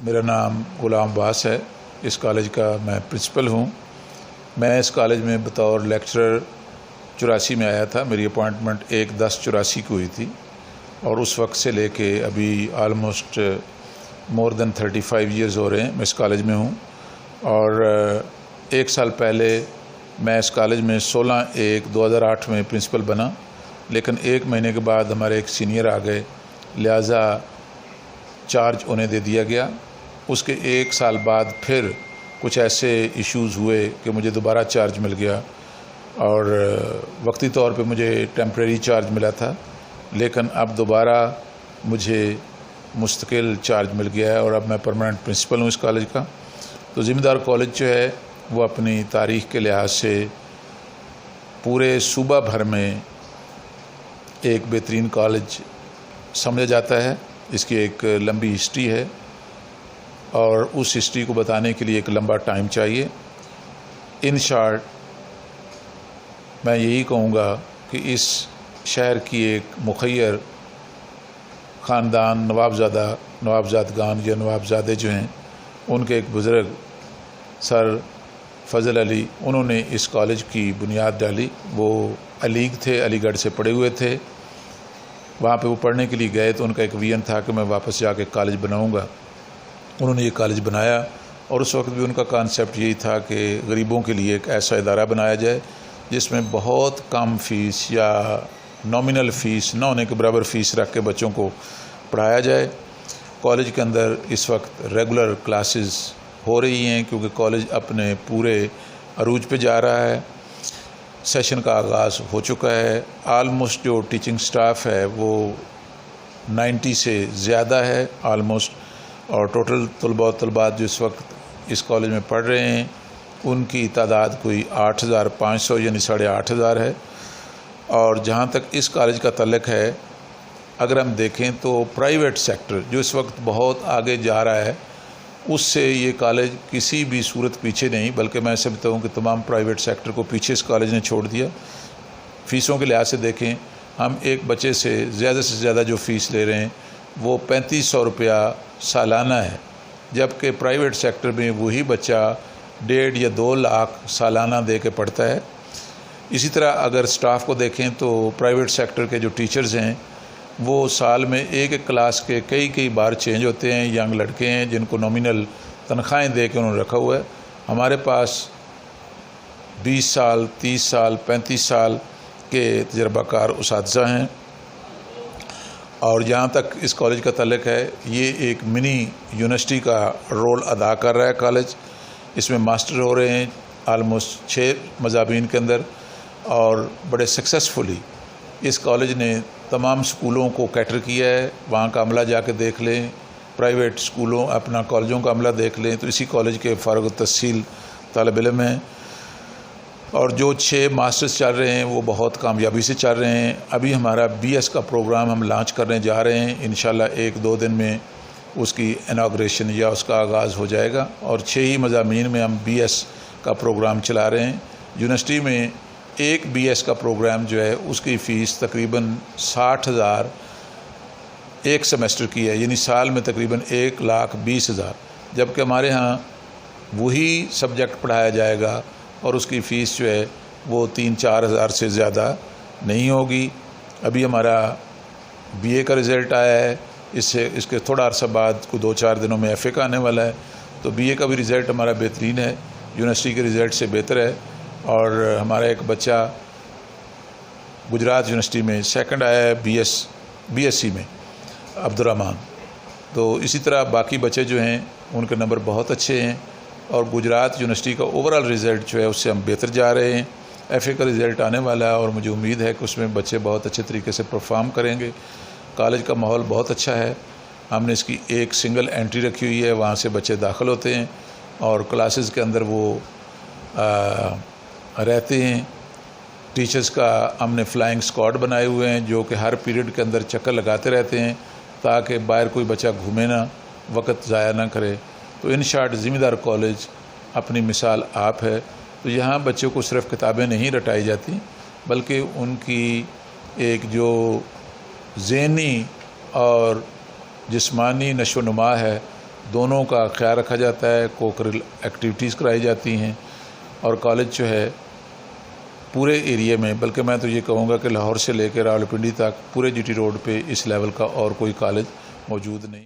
میرا نام غلام عباس ہے. اس کالج کا میں پرنسپل ہوں. میں اس کالج میں بطور لیکچرر 84 میں آیا تھا. میری اپوائنٹمنٹ 1/10/84 کو ہوئی تھی اور اس وقت سے لے کے ابھی آلموسٹ مور دین 35 ایئرز ہو رہے ہیں میں اس کالج میں ہوں. اور 1 سال پہلے میں اس کالج میں 16/1/2008 میں پرنسپل بنا، لیکن 1 مہینے کے بعد ہمارے ایک سینئر آ گئے، لہٰذا چارج انہیں دے دیا گیا. اس کے 1 سال بعد پھر کچھ ایسے ایشوز ہوئے کہ مجھے دوبارہ چارج مل گیا، اور وقتی طور پہ مجھے ٹیمپریری چارج ملا تھا، لیکن اب دوبارہ مجھے مستقل چارج مل گیا ہے اور اب میں پرماننٹ پرنسپل ہوں اس کالج کا. تو ذمہ دار کالج جو ہے وہ اپنی تاریخ کے لحاظ سے پورے صوبہ بھر میں ایک بہترین کالج سمجھا جاتا ہے. اس کی ایک لمبی ہسٹری ہے اور اس ہسٹری کو بتانے کے لیے ایک لمبا ٹائم چاہیے. ان شارٹ میں یہی کہوں گا کہ اس شہر کی ایک مخیر خاندان نوابزادگان یا نوابزادے جو ہیں، ان کے ایک بزرگ سر فضل علی، انہوں نے اس کالج کی بنیاد ڈالی. وہ علیگ تھے، علی گڑھ سے پڑھے ہوئے تھے. وہاں پہ وہ پڑھنے کے لیے گئے تو ان کا ایک ویژن تھا کہ میں واپس جا کے کالج بناؤں گا. انہوں نے یہ کالج بنایا اور اس وقت بھی ان کا کانسیپٹ یہی تھا کہ غریبوں کے لیے ایک ایسا ادارہ بنایا جائے جس میں بہت کم فیس یا نامنل فیس نہ ہونے کے برابر فیس رکھ کے بچوں کو پڑھایا جائے. کالج کے اندر اس وقت ریگولر کلاسز ہو رہی ہیں کیونکہ کالج اپنے پورے عروج پہ جا رہا ہے. سیشن کا آغاز ہو چکا ہے. آلموسٹ جو ٹیچنگ سٹاف ہے وہ 90 سے زیادہ ہے آلموسٹ، اور ٹوٹل طلباء و طلبات جو اس وقت اس کالج میں پڑھ رہے ہیں ان کی تعداد کوئی 8500 یعنی 8500 ہے. اور جہاں تک اس کالج کا تعلق ہے، اگر ہم دیکھیں تو پرائیویٹ سیکٹر جو اس وقت بہت آگے جا رہا ہے، اس سے یہ کالج کسی بھی صورت پیچھے نہیں، بلکہ میں سمجھتا ہوں کہ تمام پرائیویٹ سیکٹر کو پیچھے اس کالج نے چھوڑ دیا. فیسوں کے لحاظ سے دیکھیں، ہم ایک بچے سے زیادہ جو فیس لے رہے ہیں وہ 3500 روپیہ سالانہ ہے، جبکہ پرائیویٹ سیکٹر میں وہی بچہ 1.5 یا 2 لاکھ سالانہ دے کے پڑھتا ہے. اسی طرح اگر سٹاف کو دیکھیں تو پرائیویٹ سیکٹر کے جو ٹیچرز ہیں وہ سال میں ایک کلاس کے کئی بار چینج ہوتے ہیں. ینگ لڑکے ہیں جن کو نامنل تنخواہیں دے کے انہوں نے رکھا ہوا ہے. ہمارے پاس 20 سال 30 سال 35 سال کے تجربہ کار اساتذہ ہیں. اور جہاں تک اس کالج کا تعلق ہے، یہ ایک منی یونیورسٹی کا رول ادا کر رہا ہے کالج. اس میں ماسٹر ہو رہے ہیں آلموسٹ 6 مضامین کے اندر، اور بڑے سکسیسفلی اس کالج نے تمام سکولوں کو کیٹر کیا ہے. وہاں کا عملہ جا کے دیکھ لیں، پرائیویٹ سکولوں اپنا کالجوں کا عملہ دیکھ لیں تو اسی کالج کے فارغ التحصیل طالب علم ہیں. اور جو 6 ماسٹرز چل رہے ہیں وہ بہت کامیابی سے چل رہے ہیں. ابھی ہمارا BS کا پروگرام ہم لانچ کرنے جا رہے ہیں. انشاءاللہ 1-2 دن میں اس کی اناگریشن یا اس کا آغاز ہو جائے گا، اور 6 ہی مضامین میں ہم BS کا پروگرام چلا رہے ہیں. یونیورسٹی میں ایک BS کا پروگرام جو ہے اس کی فیس تقریباً 60,000 ایک سیمسٹر کی ہے، یعنی سال میں تقریباً 1,20,000، جبکہ ہمارے ہاں وہی سبجیکٹ پڑھایا جائے گا اور اس کی فیس جو ہے وہ 3-4 ہزار سے زیادہ نہیں ہوگی. ابھی ہمارا BA کا رزلٹ آیا ہے، اس کے تھوڑا عرصہ بعد کو 2-4 دنوں میں FA کا آنے والا ہے. تو BA کا بھی رزلٹ ہمارا بہترین ہے، یونیورسٹی کے رزلٹ سے بہتر ہے. اور ہمارا ایک بچہ گجرات یونیورسٹی میں 2nd آیا ہے BSc میں، عبدالرحمن. تو اسی طرح باقی بچے جو ہیں ان کے نمبر بہت اچھے ہیں، اور گجرات یونیورسٹی کا اوورال رزلٹ جو ہے اس سے ہم بہتر جا رہے ہیں. FA کا رزلٹ آنے والا ہے اور مجھے امید ہے کہ اس میں بچے بہت اچھے طریقے سے پرفارم کریں گے. کالج کا ماحول بہت اچھا ہے. ہم نے اس کی ایک سنگل انٹری رکھی ہوئی ہے، وہاں سے بچے داخل ہوتے ہیں اور کلاسز کے اندر وہ رہتے ہیں. ٹیچرز کا ہم نے فلائنگ اسکواڈ بنائے ہوئے ہیں جو کہ ہر پیریڈ کے اندر چکر لگاتے رہتے ہیں تاکہ باہر کوئی بچہ گھومے نہ، وقت ضائع نہ کرے. تو ان شارٹ ذمہ دار کالج اپنی مثال آپ ہے. تو یہاں بچوں کو صرف کتابیں نہیں رٹائی جاتی، بلکہ ان کی ایک جو ذہنی اور جسمانی نشو و نما ہے دونوں کا خیال رکھا جاتا ہے، کوکرل ایکٹیویٹیز کرائی جاتی ہیں، اور کالج جو ہے پورے ایریے میں، بلکہ میں تو یہ کہوں گا کہ لاہور سے لے کے راولپنڈی تک پورے جی ٹی روڈ پہ اس لیول کا اور کوئی کالج موجود نہیں۔